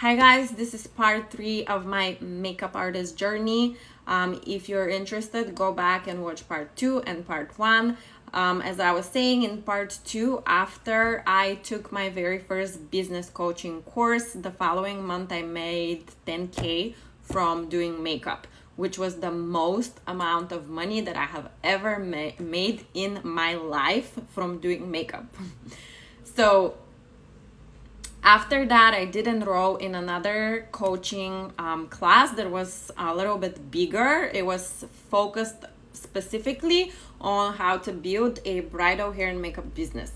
Hi guys, this is part 3 of my makeup artist journey. If you're interested, go back and watch part 2 and part 1. As I was saying in part 2, after I took my very first business coaching course, the following month I made 10K from doing makeup, which was the most amount of money that I have ever made in my life from doing makeup. So after that, I did enroll in another coaching class that was a little bit bigger. It was focused specifically on how to build a bridal hair and makeup business,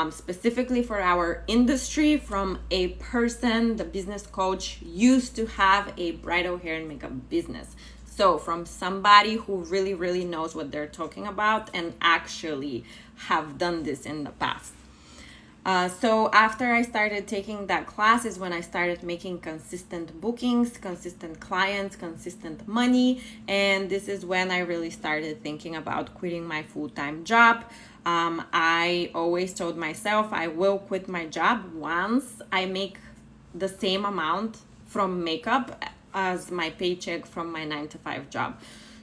specifically for our industry, from a person, the business coach, used to have a bridal hair and makeup business. So from somebody who really, really knows what they're talking about and actually have done this in the past. So after I started taking that class is when I started making consistent bookings, consistent clients, consistent money. And this is when I really started thinking about quitting my full-time job. I always told myself I will quit my job once I make the same amount from makeup as my paycheck from my 9-to-5 job.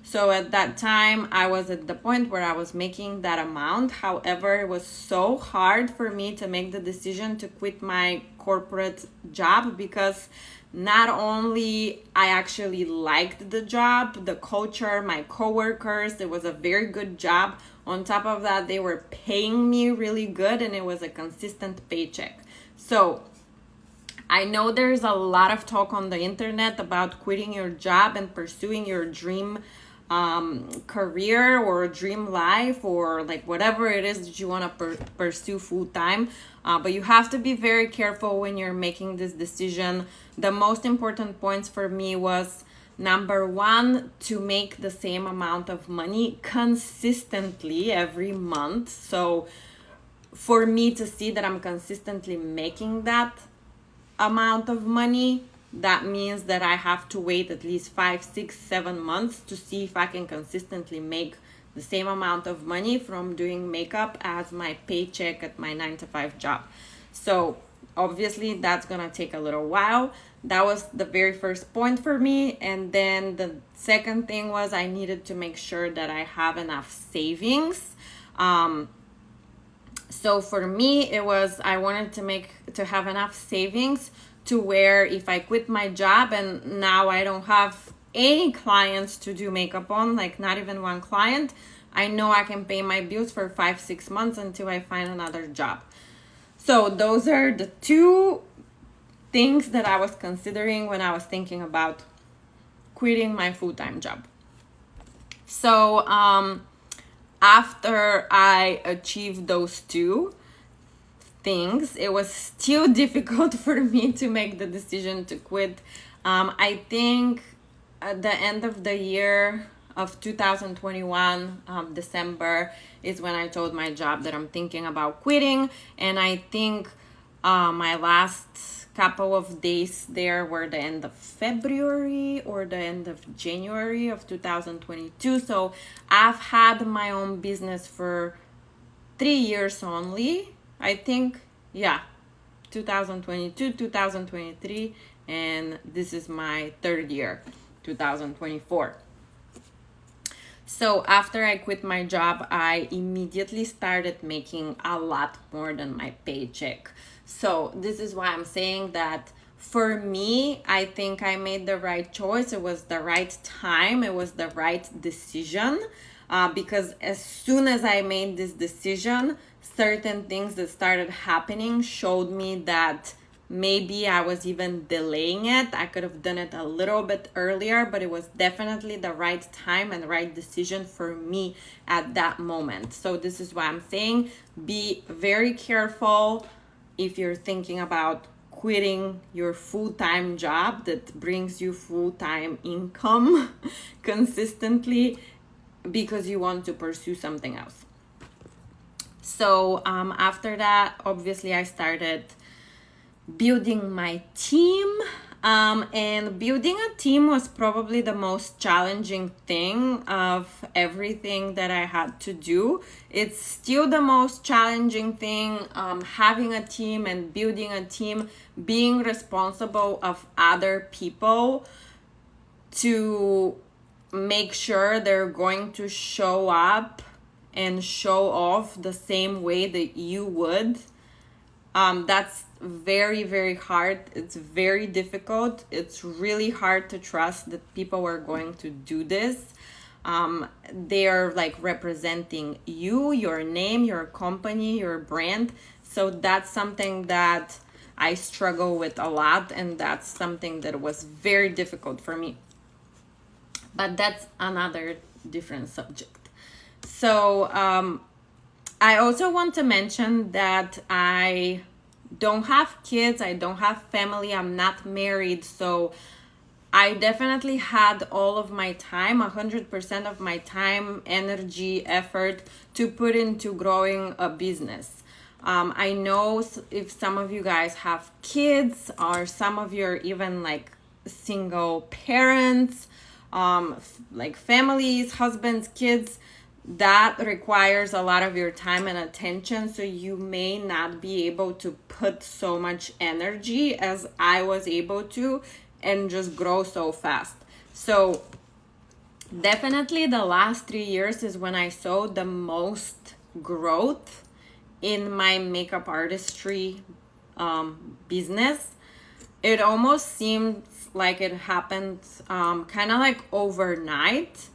So at that time, I was at the point where I was making that amount. However, it was so hard for me to make the decision to quit my corporate job because not only I actually liked the job, the culture, my coworkers, it was a very good job. On top of that, they were paying me really good and it was a consistent paycheck. So I know there's a lot of talk on the internet about quitting your job and pursuing your dream career or dream life or like whatever it is that you want to pursue full time. But you have to be very careful when you're making this decision. The most important points for me was number one, to make the same amount of money consistently every month. So for me to see that I'm consistently making that amount of money, that means that I have to wait at least 5, 6, 7 months to see if I can consistently make the same amount of money from doing makeup as my paycheck at my 9-to-5 job. So obviously that's gonna take a little while. That was the very first point for me. And then the second thing was I needed to make sure that I have enough savings. So for me, it was I wanted to have enough savings to where if I quit my job and now I don't have any clients to do makeup on, like not even one client, I know I can pay my bills for 5, 6 months until I find another job. So those are the two things that I was considering when I was thinking about quitting my full-time job. So after I achieved those two things, it was still difficult for me to make the decision to quit. I think at the end of the year of 2021, December, is when I told my job that I'm thinking about quitting. And I think my last couple of days there were the end of February or the end of January of 2022. So I've had my own business for 3 years only. I think, 2022, 2023, and this is my third year, 2024. So after I quit my job, I immediately started making a lot more than my paycheck. So this is why I'm saying that for me, I think I made the right choice. It was the right time. It was the right decision. Because as soon as I made this decision, certain things that started happening showed me that maybe I was even delaying it. I could have done it a little bit earlier, but it was definitely the right time and the right decision for me at that moment. So this is why I'm saying be very careful if you're thinking about quitting your full-time job that brings you full-time income consistently because you want to pursue something else. So after that, obviously I started building my team. And building a team was probably the most challenging thing of everything that I had to do. It's still the most challenging thing, having a team and building a team, being responsible of other people to make sure they're going to show up and show off the same way that you would. That's very, very hard. It's very difficult. It's really hard to trust that people are going to do this. They are like representing you, your name, your company, your brand. So that's something that I struggle with a lot, and that's something that was very difficult for me. But that's another different subject. So I also want to mention that I don't have kids, I don't have family, I'm not married, so I definitely had all of my time, 100% of my time, energy, effort to put into growing a business. I know if some of you guys have kids, or some of you are even like single parents, like families, husbands, kids, that requires a lot of your time and attention. So you may not be able to put so much energy as I was able to and just grow so fast. So definitely the last 3 years is when I saw the most growth in my makeup artistry business. It almost seemed like it happened kind of like overnight.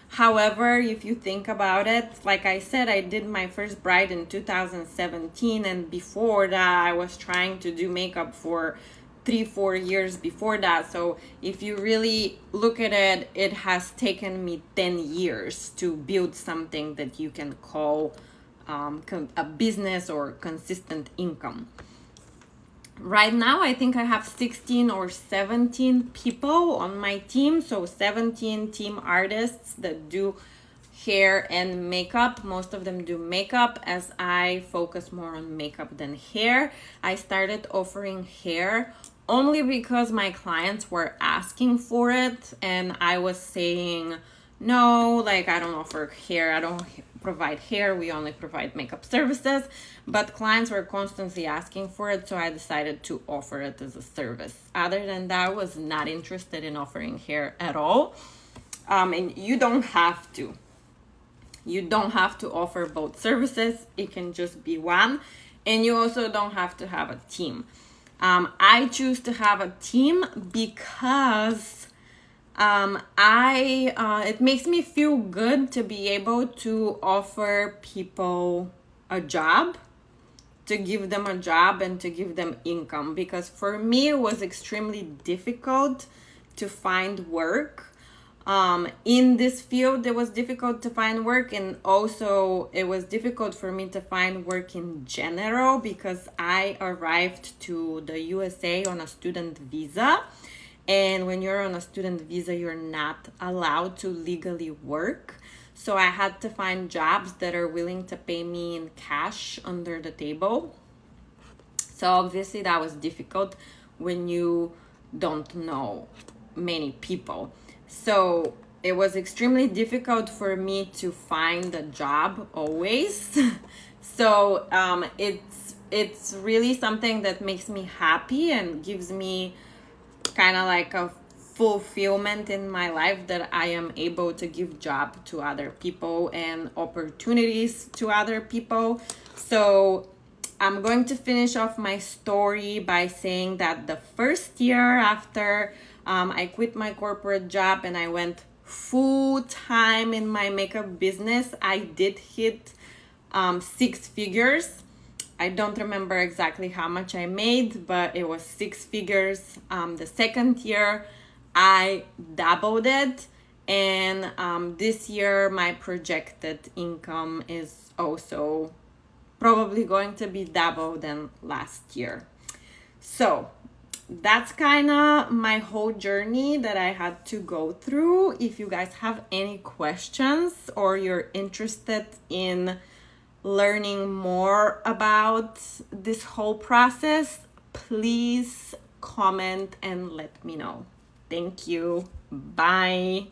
However, if you think about it, like I said, I did my first bride in 2017, and before that I was trying to do makeup for 3-4 years before that. So if you really look at it, it has taken me 10 years to build something that you can call a business or consistent income. Right now, I think I have 16 or 17 people on my team. So 17 team artists that do hair and makeup. Most of them do makeup, as I focus more on makeup than hair. I started offering hair only because my clients were asking for it, and I was saying, no, like I don't offer hair, I don't provide hair, we only provide makeup services. But clients were constantly asking for it, so I decided to offer it as a service. Other than that, I was not interested in offering hair at all. And you don't have to. You don't have to offer both services. It can just be one. And you also don't have to have a team. I choose to have a team because it makes me feel good to be able to offer people a job, to give them a job and to give them income. Because for me, it was extremely difficult to find work. In this field, it was difficult to find work, and also it was difficult for me to find work in general because I arrived to the USA on a student visa. And when you're on a student visa, you're not allowed to legally work. So I had to find jobs that are willing to pay me in cash under the table. So obviously that was difficult when you don't know many people. So it was extremely difficult for me to find a job always. So it's really something that makes me happy and gives me kind of like a fulfillment in my life, that I am able to give job to other people and opportunities to other people. So I'm going to finish off my story by saying that the first year after I quit my corporate job and I went full time in my makeup business, I did hit 6 figures. I don't remember exactly how much I made, but it was 6 figures. The second year, I doubled it. And this year, my projected income is also probably going to be double than last year. So that's kind of my whole journey that I had to go through. If you guys have any questions or you're interested in learning more about this whole process, please comment and let me know. Thank you. Bye.